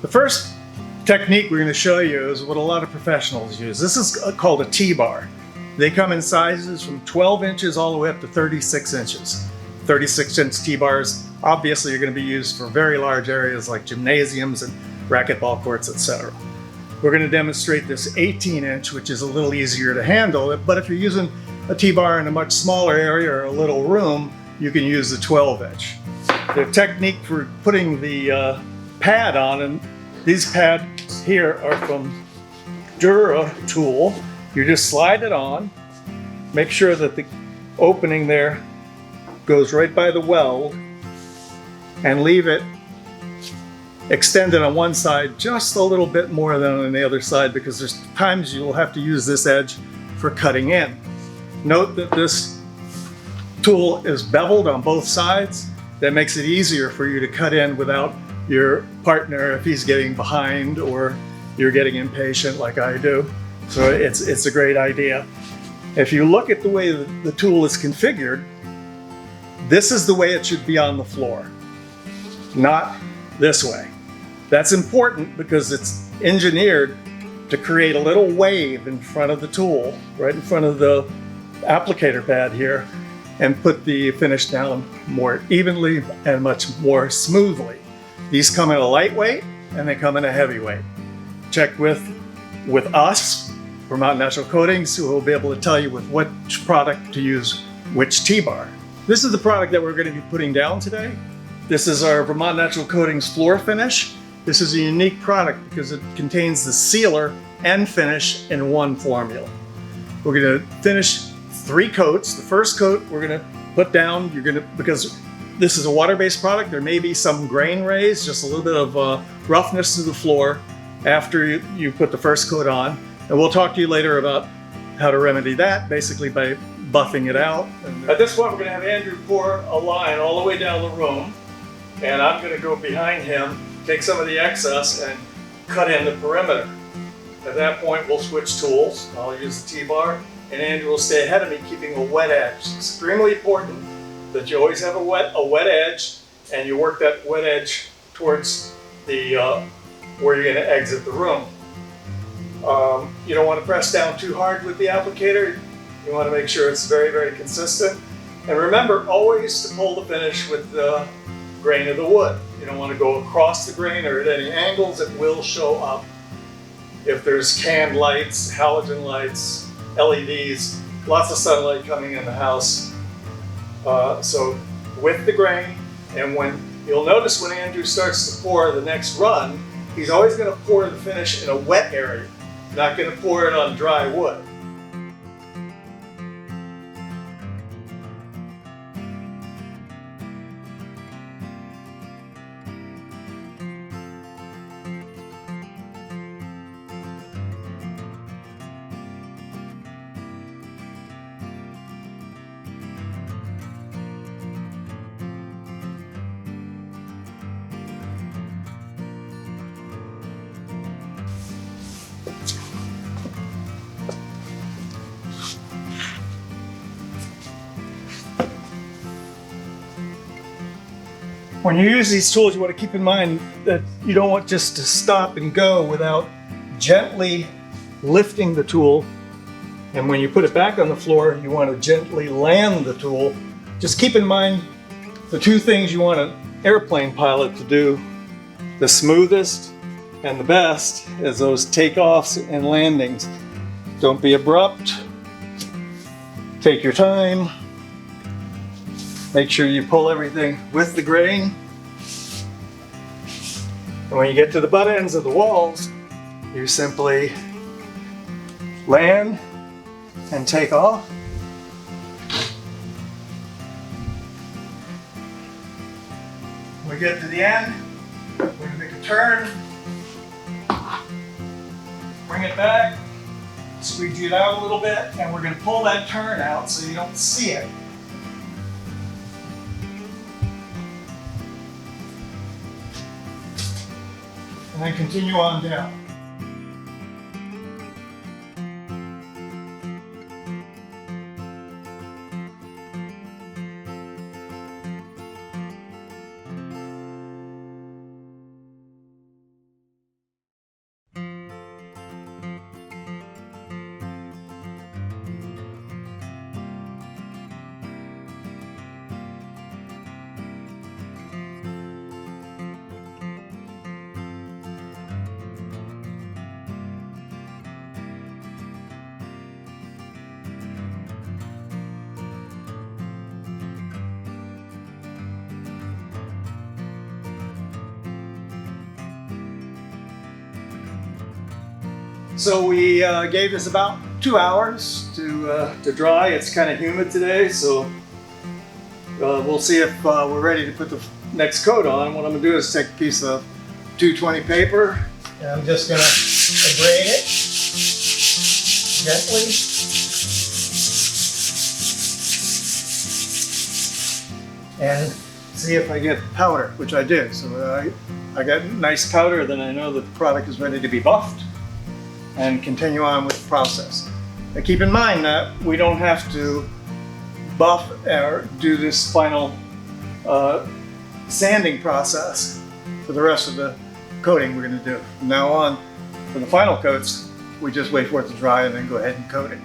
The first technique we're going to show you is what a lot of professionals use. This is called a T-bar. They come in sizes from 12 inches all the way up to 36 inches. 36-inch T-bars obviously are going to be used for very large areas like gymnasiums and racquetball courts, etc. We're going to demonstrate this 18-inch, which is a little easier to handle, but if you're using a T-bar in a much smaller area or a little room, you can use the 12-inch. The technique for putting the pad on, and these pads here are from Dura tool. You just slide it on, make sure that the opening there goes right by the weld, and leave it extended on one side just a little bit more than on the other side, because there's times you will have to use this edge for cutting in. Note that this tool is beveled on both sides. That makes it easier for you to cut in without your partner if he's getting behind or you're getting impatient like I do. So it's a great idea. If you look at the way the tool is configured, this is the way it should be on the floor, not this way. That's important because it's engineered to create a little wave in front of the tool, right in front of the applicator pad here, and put the finish down more evenly and much more smoothly. These come in a lightweight and they come in a heavyweight. Check with us, Vermont Natural Coatings, who will be able to tell you with which product to use which T-bar. This is the product that we're going to be putting down today. This is our Vermont Natural Coatings Floor Finish. This is a unique product because it contains the sealer and finish in one formula. We're going to finish 3 coats. The first coat we're going to put down, because this is a water-based product, there may be some grain raised, just a little bit of roughness to the floor after you put the first coat on. And we'll talk to you later about how to remedy that, basically by buffing it out. And at this point, we're going to have Andrew pour a line all the way down the room, and I'm going to go behind him, take some of the excess, and cut in the perimeter. At that point, we'll switch tools. I'll use the T-bar, and Andrew will stay ahead of me, keeping a wet edge. It's extremely important that you always have a wet edge, and you work that wet edge towards the where you're going to exit the room. You don't want to press down too hard with the applicator. You want to make sure it's very, very consistent. And remember always to pull the finish with the grain of the wood. You don't want to go across the grain or at any angles. It will show up if there's canned lights, halogen lights, LEDs, lots of sunlight coming in the house. So with the grain, and you'll notice when Andrew starts to pour the next run, he's always going to pour the finish in a wet area, not going to pour it on dry wood. When you use these tools, you want to keep in mind that you don't want just to stop and go without gently lifting the tool. And when you put it back on the floor, you want to gently land the tool. Just keep in mind the 2 things you want an airplane pilot to do the smoothest and the best is those takeoffs and landings. Don't be abrupt. Take your time. Make sure you pull everything with the grain. And when you get to the butt ends of the walls, you simply land and take off. When we get to the end, we're going to make a turn, bring it back, squeegee it out a little bit, and we're going to pull that turn out so you don't see it. And then continue on down. So we gave this about 2 hours to dry. It's kind of humid today, so we'll see if we're ready to put the next coat on. What I'm gonna do is take a piece of 220 paper, and I'm just gonna abrade it gently. And see if I get powder, which I did. So I got nice powder, then I know that the product is ready to be buffed and continue on with the process. Now keep in mind that we don't have to buff or do this final sanding process for the rest of the coating we're going to do. From now on, for the final coats, we just wait for it to dry and then go ahead and coat it.